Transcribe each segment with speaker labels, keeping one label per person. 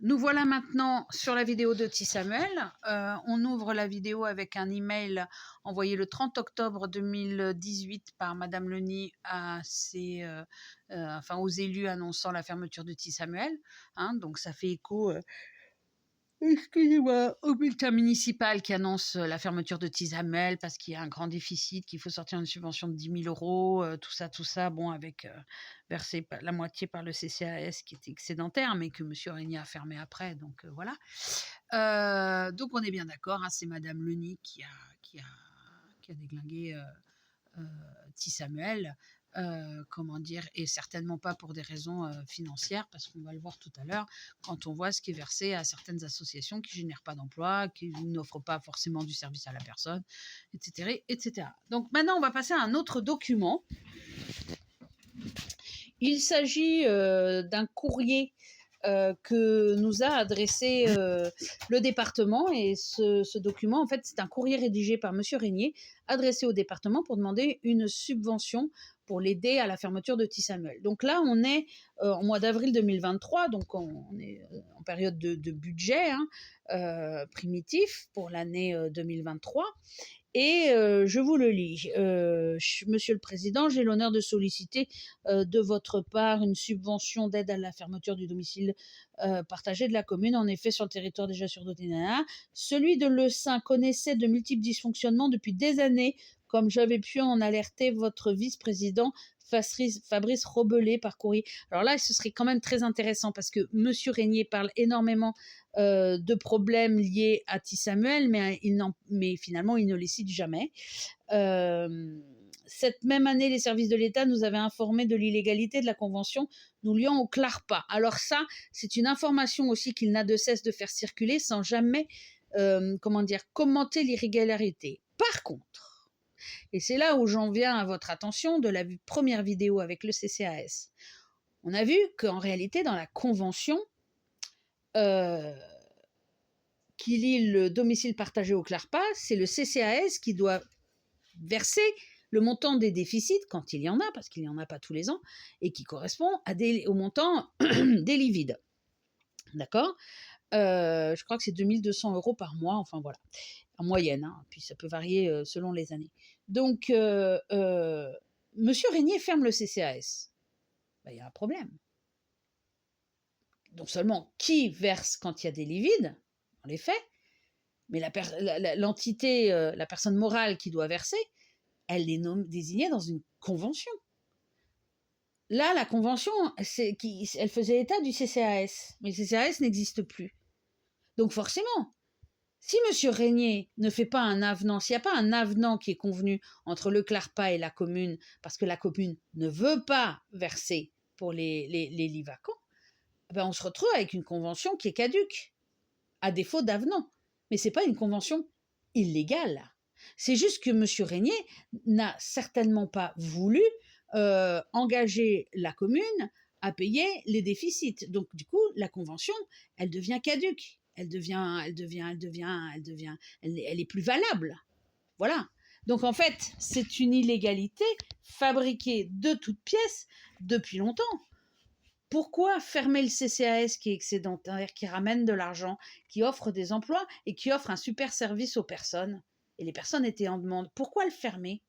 Speaker 1: Nous voilà maintenant sur la vidéo de T. Samuel. On ouvre la vidéo avec un email envoyé le 30 octobre 2018 par Madame Leni aux élus annonçant la fermeture de T. Samuel. Donc ça fait écho excusez-moi, au bulletin municipal qui annonce la fermeture de Tizamel parce qu'il y a un grand déficit, qu'il faut sortir une subvention de 10 000 €, tout ça, bon, avec versé la moitié par le CCAS qui était excédentaire, mais que M. Régnier a fermé après, donc voilà. Donc on est bien d'accord, c'est Madame Leni qui a déglingué T. Samuel. Et certainement pas pour des raisons financières, parce qu'on va le voir tout à l'heure, quand on voit ce qui est versé à certaines associations qui ne génèrent pas d'emploi, qui n'offrent pas forcément du service à la personne, etc., etc. Donc maintenant, on va passer à un autre document. Il s'agit d'un courrier que nous a adressé le département, et ce document, en fait, c'est un courrier rédigé par M. Régnier, adressé au département pour demander une subvention pour l'aider à la fermeture de T. Samuel. Donc là, on est en mois d'avril 2023, donc on est en période de budget primitif pour l'année 2023. Et je vous le lis. Monsieur le Président, j'ai l'honneur de solliciter de votre part une subvention d'aide à la fermeture du domicile partagé de la commune. En effet, sur le territoire déjà surdoté, celui de Le Saint connaissait de multiples dysfonctionnements depuis des années, comme j'avais pu en alerter votre vice-président Fabrice Robellet par courrier. Alors là, ce serait quand même très intéressant parce que M. Régnier parle énormément de problèmes liés à T. Samuel, mais finalement, il ne les cite jamais. Cette même année, les services de l'État nous avaient informé de l'illégalité de la convention nous liant au CLARPA. Alors ça, c'est une information aussi qu'il n'a de cesse de faire circuler sans jamais commenter l'irrégularité. Par contre, et c'est là où j'en viens à votre attention de la première vidéo avec le CCAS, on a vu qu'en réalité, dans la convention qui lie le domicile partagé au CLARPA, c'est le CCAS qui doit verser le montant des déficits, quand il y en a, parce qu'il n'y en a pas tous les ans, et qui correspond au montant des lits vides. D'accord ? Je crois que c'est 2 200 € par mois, enfin voilà, en moyenne, puis ça peut varier selon les années. Donc, Monsieur Régnier ferme le CCAS. Il y a un problème. Non seulement qui verse quand il y a des lits vides, dans les faits, mais l'entité, la personne morale qui doit verser, elle est désignée dans une convention. Là, la convention, elle faisait état du CCAS, mais le CCAS n'existe plus. Donc forcément, si M. Régnier ne fait pas un avenant, s'il n'y a pas un avenant qui est convenu entre le CLARPA et la commune, parce que la commune ne veut pas verser pour les lits vacants, on se retrouve avec une convention qui est caduque, à défaut d'avenant. Mais ce n'est pas une convention illégale. C'est juste que M. Régnier n'a certainement pas voulu engager la commune à payer les déficits. Donc, du coup, la convention, elle devient caduque. Elle est plus valable. Voilà. Donc, en fait, c'est une illégalité fabriquée de toutes pièces depuis longtemps. Pourquoi fermer le CCAS qui est excédentaire, qui ramène de l'argent, qui offre des emplois et qui offre un super service aux personnes? Et les personnes étaient en demande. Pourquoi le fermer?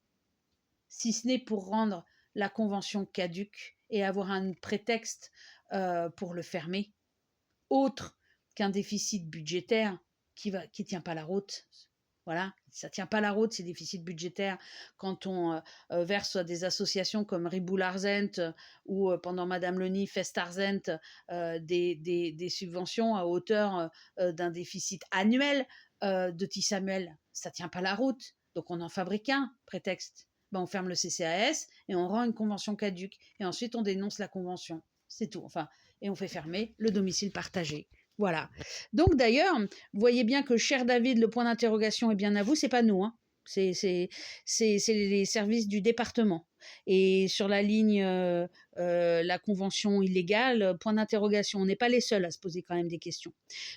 Speaker 1: Si ce n'est pour rendre la convention caduque et avoir un prétexte pour le fermer, autre qu'un déficit budgétaire qui tient pas la route. Voilà, ça tient pas la route, ces déficits budgétaires, quand on verse à des associations comme Riboul Arzent ou pendant Madame Leni Fest Arzent des subventions à hauteur d'un déficit annuel de T. Samuel. Ça tient pas la route. Donc on en fabrique un prétexte. On ferme le CCAS et on rend une convention caduque. Et ensuite on dénonce la convention. C'est tout. Et on fait fermer le domicile partagé. Voilà. Donc d'ailleurs, vous voyez bien que, cher David, le point d'interrogation est bien à vous, c'est pas nous, c'est les services du département. Et sur la ligne la convention illégale, point d'interrogation, on n'est pas les seuls à se poser quand même des questions.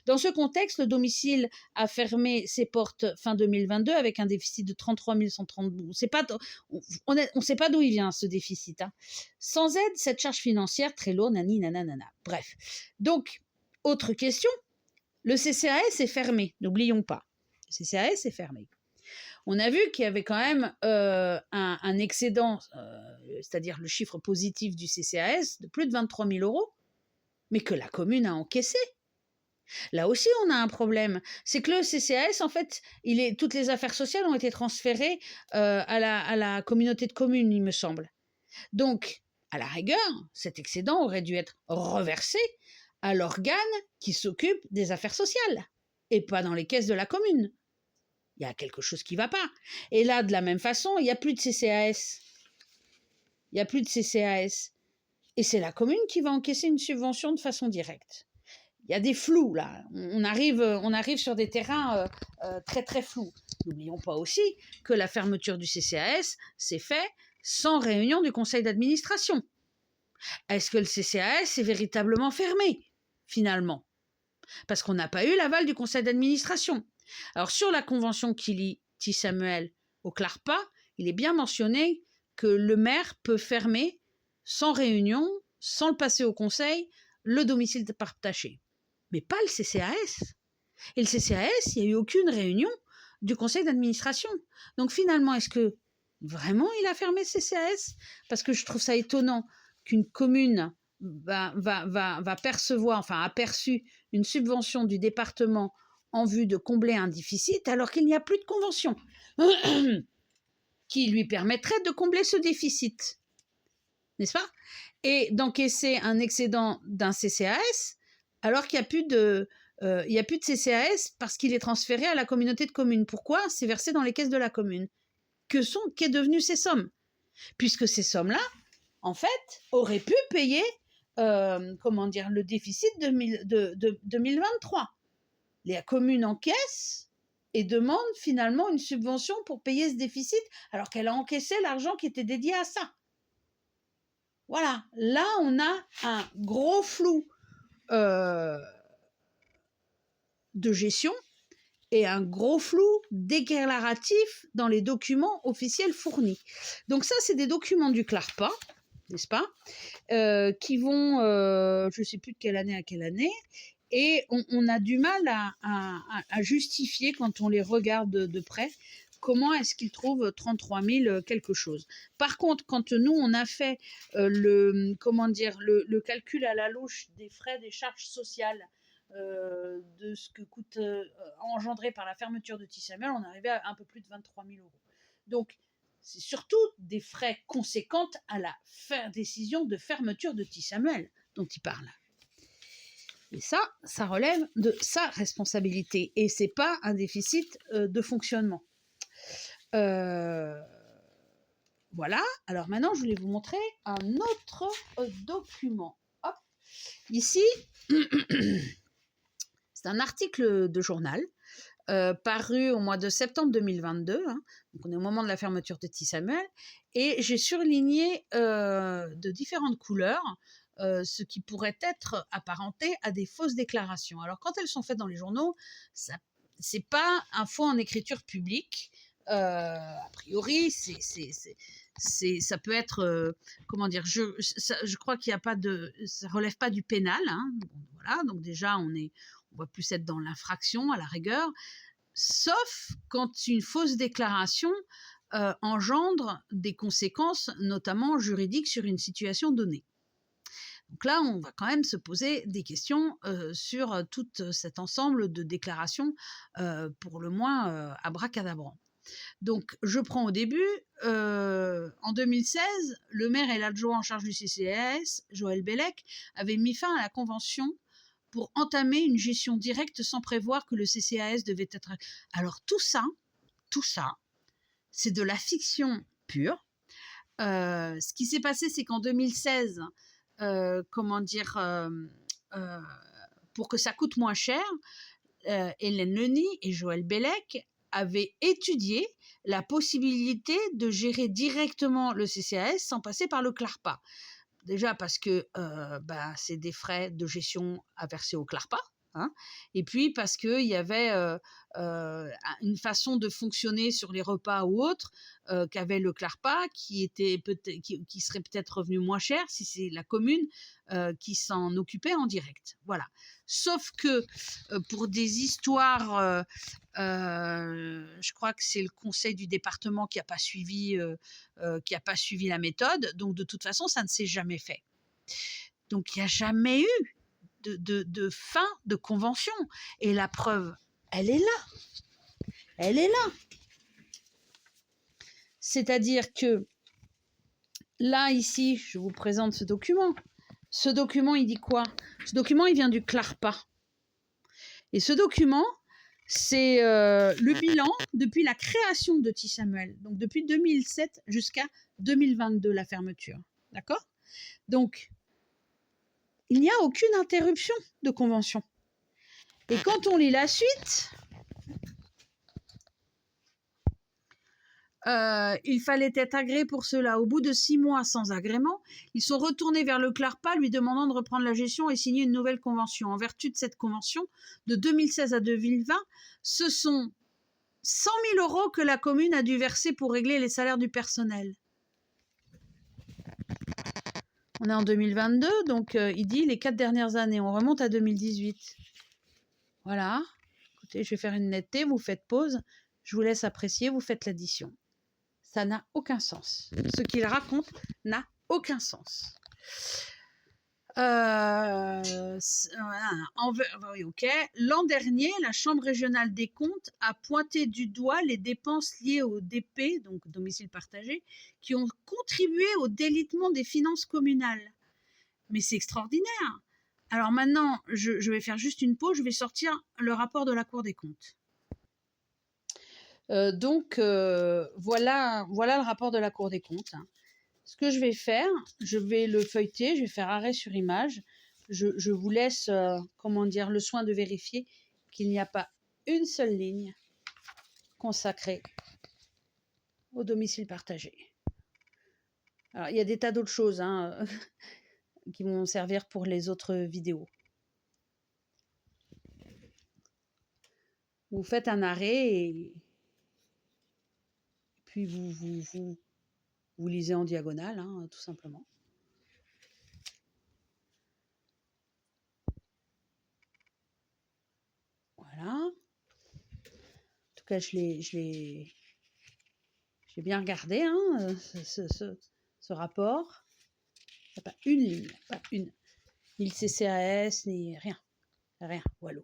Speaker 1: Dans ce contexte, le domicile a fermé ses portes fin 2022 avec un déficit de 33 132. On ne sait pas d'où il vient ce déficit. Sans aide, cette charge financière très lourde, nanana. Bref. Donc, Autre question, le CCAS est fermé, n'oublions pas. Le CCAS est fermé. On a vu qu'il y avait quand même un excédent, c'est-à-dire le chiffre positif du CCAS, de plus de 23 000 euros, mais que la commune a encaissé. Là aussi, on a un problème. C'est que le CCAS, en fait, toutes les affaires sociales ont été transférées à la communauté de communes, il me semble. Donc, à la rigueur, cet excédent aurait dû être reversé à l'organe qui s'occupe des affaires sociales et pas dans les caisses de la commune. Il y a quelque chose qui ne va pas. Et là, de la même façon, il n'y a plus de CCAS. Il n'y a plus de CCAS. Et c'est la commune qui va encaisser une subvention de façon directe. Il y a des flous, là. On arrive sur des terrains très, très flous. N'oublions pas aussi que la fermeture du CCAS s'est faite sans réunion du conseil d'administration. Est-ce que le CCAS est véritablement fermé, finalement? Parce qu'on n'a pas eu l'aval du conseil d'administration. Alors, sur la convention qui lie Samuel au CLARPA, il est bien mentionné que le maire peut fermer, sans réunion, sans le passer au conseil, le domicile partagé. Mais pas le CCAS. Et le CCAS, il n'y a eu aucune réunion du conseil d'administration. Donc, finalement, est-ce que vraiment il a fermé le CCAS? Parce que je trouve ça étonnant qu'une commune va percevoir, enfin, a perçu une subvention du département en vue de combler un déficit alors qu'il n'y a plus de convention qui lui permettrait de combler ce déficit, n'est-ce pas? Et d'encaisser un excédent d'un CCAS alors qu'il n'y a plus de CCAS parce qu'il est transféré à la communauté de communes. Pourquoi? C'est versé dans les caisses de la commune. Qu'est devenues ces sommes? Puisque ces sommes-là, en fait, auraient pu payer le déficit de 2023. La commune encaisse et demande finalement une subvention pour payer ce déficit alors qu'elle a encaissé l'argent qui était dédié à ça. Voilà, là on a un gros flou de gestion et un gros flou déclaratif dans les documents officiels fournis. Donc ça, c'est des documents du CLARPA, n'est-ce pas, qui vont, je ne sais plus de quelle année à quelle année, et on a du mal à justifier quand on les regarde de près comment est-ce qu'ils trouvent 33 000 quelque chose. Par contre, quand nous, on a fait le calcul à la louche des frais, des charges sociales, de ce que coûte engendré par la fermeture de Samuel, on arrivait à un peu plus de 23 000 euros. Donc, c'est surtout des frais conséquentes à la décision de fermeture de Samuel dont il parle. Et ça relève de sa responsabilité. Et ce n'est pas un déficit de fonctionnement. Voilà. Alors maintenant, je voulais vous montrer un autre document. Hop. Ici, c'est un article de journal paru au mois de septembre 2022. Hein. Donc on est au moment de la fermeture de Samuel. Et j'ai surligné de différentes couleurs ce qui pourrait être apparenté à des fausses déclarations. Alors quand elles sont faites dans les journaux, ce n'est pas un faux en écriture publique. A priori, ça peut être, je crois qu'il n'y a pas de, ça relève pas du pénal, hein, voilà, donc déjà on va plus être dans l'infraction à la rigueur, sauf quand une fausse déclaration engendre des conséquences, notamment juridiques, sur une situation donnée. Donc là, on va quand même se poser des questions sur tout cet ensemble de déclarations, pour le moins abracadabrant. Donc, je prends au début, en 2016, le maire et l'adjoint en charge du CCAS, Joël Bellec, avaient mis fin à la convention pour entamer une gestion directe sans prévoir que le CCAS devait être... Alors, tout ça, c'est de la fiction pure. Ce qui s'est passé, c'est qu'en 2016, pour que ça coûte moins cher, Hélène Leny et Joël Bellec avaient étudié la possibilité de gérer directement le CCAS sans passer par le CLARPA. Déjà parce que c'est des frais de gestion à verser au CLARPA, hein. Et puis parce qu'il y avait une façon de fonctionner sur les repas ou autres qu'avait le CLARPA qui serait peut-être revenu moins cher si c'est la commune qui s'en occupait en direct. Voilà. Sauf que pour des histoires, je crois que c'est le conseil du département qui n'a pas suivi la méthode, donc de toute façon ça ne s'est jamais fait. Donc il n'y a jamais eu de fin de convention. Et la preuve, elle est là. Elle est là. C'est-à-dire que là, ici, je vous présente ce document. Ce document, il dit quoi? Ce document, il vient du CLARPA. Et ce document, c'est le bilan depuis la création de T-Samuel. Donc depuis 2007 jusqu'à 2022, la fermeture. D'accord? Donc, il n'y a aucune interruption de convention. Et quand on lit la suite, il fallait être agréé pour cela. Au bout de 6 mois sans agrément, ils sont retournés vers le CLARPA lui demandant de reprendre la gestion et signer une nouvelle convention. En vertu de cette convention, de 2016 à 2020, ce sont 100 000 € que la commune a dû verser pour régler les salaires du personnel. On est en 2022, donc il dit les 4 dernières années. On remonte à 2018. Voilà. Écoutez, je vais faire une netteté, vous faites pause, je vous laisse apprécier, vous faites l'addition. Ça n'a aucun sens. Ce qu'il raconte n'a aucun sens. Ok. L'an dernier, la Chambre régionale des comptes a pointé du doigt les dépenses liées au DP, donc domicile partagé, qui ont contribué au délitement des finances communales. Mais c'est extraordinaire. Alors maintenant, je vais faire juste une pause, je vais sortir le rapport de la Cour des comptes. Voilà le rapport de la Cour des comptes. Ce que je vais faire, je vais le feuilleter, je vais faire arrêt sur image. Je vous laisse le soin de vérifier qu'il n'y a pas une seule ligne consacrée au domicile partagé. Alors, il y a des tas d'autres choses qui vont servir pour les autres vidéos. Vous faites un arrêt et puis vous lisez en diagonale, tout simplement. Voilà. En tout cas, j'ai bien regardé ce rapport. Il n'y a pas une ligne, pas une. Ni le CCAS, ni rien. Rien, voilà.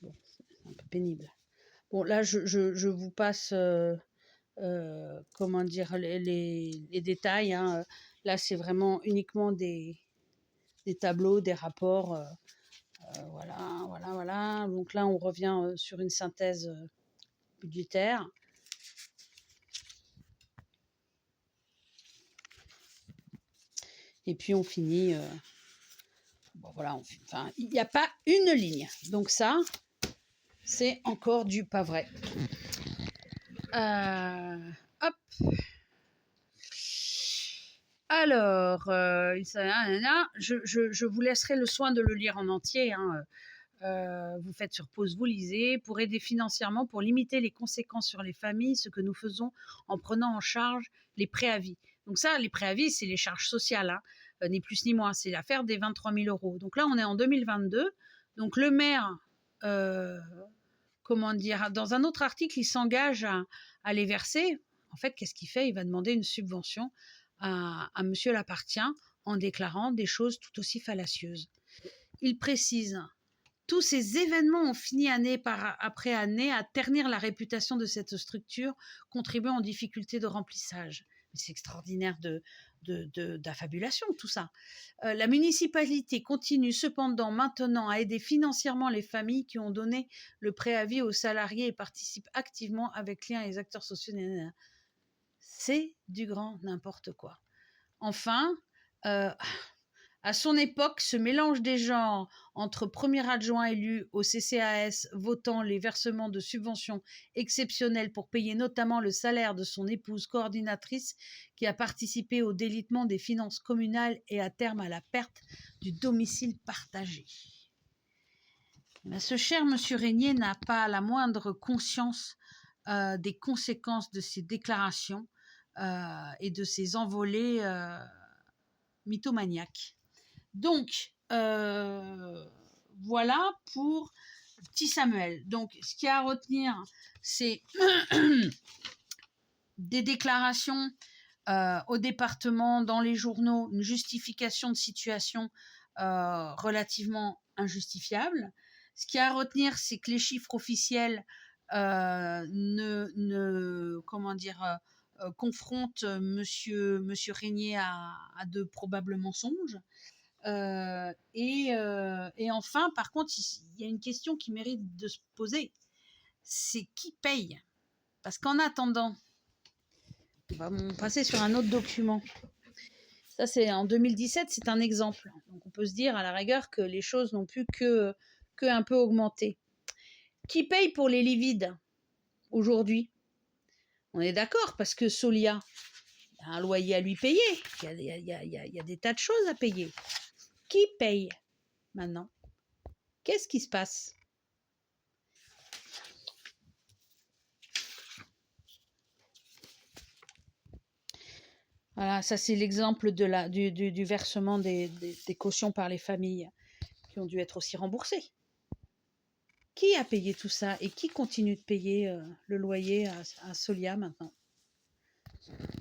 Speaker 1: Bon, c'est un peu pénible. Bon, là, je vous passe, les détails. Là, c'est vraiment uniquement des tableaux, des rapports. Voilà. Donc là, on revient sur une synthèse budgétaire. Et puis, on finit... il n'y a pas une ligne. Donc ça, c'est encore du pas vrai. Hop. Alors, je vous laisserai le soin de le lire en entier. Vous faites sur pause, vous lisez. Pour aider financièrement, pour limiter les conséquences sur les familles, ce que nous faisons en prenant en charge les préavis. Donc ça, les préavis, c'est les charges sociales, ni plus ni moins. C'est l'affaire des 23 000 €. Donc là, on est en 2022. Donc le maire, dans un autre article, il s'engage à les verser. En fait, qu'est-ce qu'il fait? Il va demander une subvention à monsieur Lapartien en déclarant des choses tout aussi fallacieuses. Il précise: tous ces événements ont fini année après année à ternir la réputation de cette structure, contribuant aux difficultés de remplissage. C'est extraordinaire de d'affabulation, tout ça. La municipalité continue cependant maintenant à aider financièrement les familles qui ont donné le préavis aux salariés et participent activement avec liens et les acteurs sociaux. C'est du grand n'importe quoi. Enfin, à son époque, ce mélange des genres entre premier adjoint élu au CCAS votant les versements de subventions exceptionnelles pour payer notamment le salaire de son épouse coordinatrice qui a participé au délitement des finances communales et à terme à la perte du domicile partagé. Mais ce cher monsieur Régnier n'a pas la moindre conscience des conséquences de ces déclarations et de ces envolées mythomaniaques. Donc, voilà pour petit Samuel. Donc, ce qu'il y a à retenir, c'est des déclarations au département, dans les journaux, une justification de situation relativement injustifiable. Ce qu'il y a à retenir, c'est que les chiffres officiels confrontent monsieur Régnier à de probables mensonges. Et enfin, par contre, il y a une question qui mérite de se poser. C'est qui paye? Parce qu'en attendant, on va passer sur un autre document. Ça, c'est en 2017, c'est un exemple. Donc, on peut se dire à la rigueur que les choses n'ont plus que un peu augmenté. Qui paye pour les lits vides aujourd'hui? On est d'accord, parce que Solia a un loyer à lui payer. Il y a des tas de choses à payer. Qui paye maintenant? Qu'est-ce qui se passe? Voilà, ça c'est l'exemple du versement des cautions par les familles qui ont dû être aussi remboursées. Qui a payé tout ça et qui continue de payer le loyer à Solia maintenant?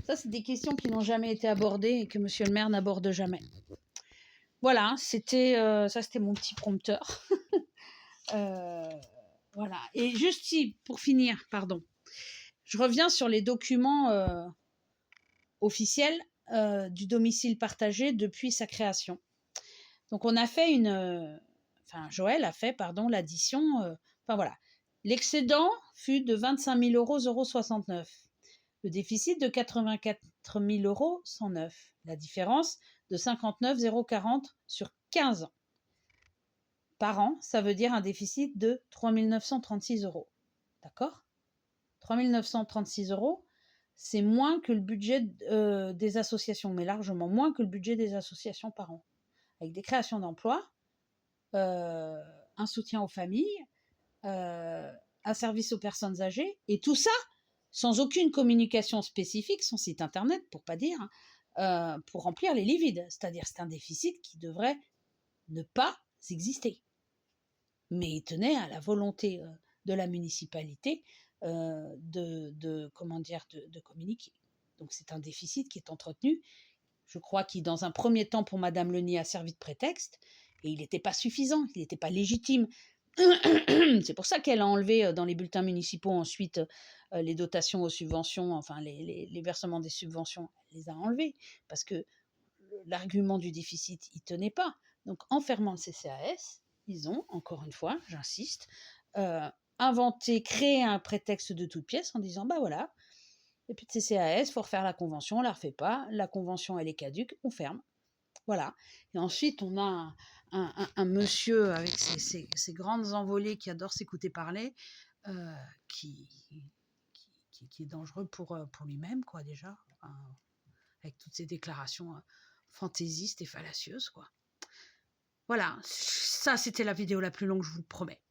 Speaker 1: Ça, c'est des questions qui n'ont jamais été abordées et que monsieur le maire n'aborde jamais. Voilà, c'était mon petit prompteur. Voilà. Et juste si, pour finir, pardon, je reviens sur les documents officiels du domicile partagé depuis sa création. Donc, on a fait Joël a fait, l'addition. Voilà. L'excédent fut de 25 000 € 69. Le déficit de 84 000 € 109. La différence de 59 040 sur 15 ans. Par an, ça veut dire un déficit de 3 936 €. D'accord? 3 936 €, c'est moins que le budget des associations, mais largement moins que le budget des associations par an. Avec des créations d'emplois, un soutien aux familles, un service aux personnes âgées, et tout ça sans aucune communication spécifique, son site internet, pour pas dire, pour remplir les lits vides. C'est-à-dire c'est un déficit qui devrait ne pas exister. Mais il tenait à la volonté de la municipalité de communiquer. Donc c'est un déficit qui est entretenu. Je crois qu'il, dans un premier temps, pour Madame Lenier, a servi de prétexte, et il n'était pas suffisant, il n'était pas légitime. C'est pour ça qu'elle a enlevé dans les bulletins municipaux ensuite les dotations aux subventions, enfin les versements des subventions, elle les a enlevés, parce que l'argument du déficit, il ne tenait pas. Donc en fermant le CCAS, ils ont, encore une fois, j'insiste, créé un prétexte de toute pièce en disant, bah voilà, et puis de CCAS, il faut refaire la convention, on ne la refait pas, la convention elle est caduque, on ferme. Voilà. Et ensuite, on a un monsieur avec ses grandes envolées qui adore s'écouter parler, qui est dangereux pour lui-même, quoi, déjà, avec toutes ces déclarations fantaisistes et fallacieuses, quoi. Voilà, ça c'était la vidéo la plus longue, je vous le promets.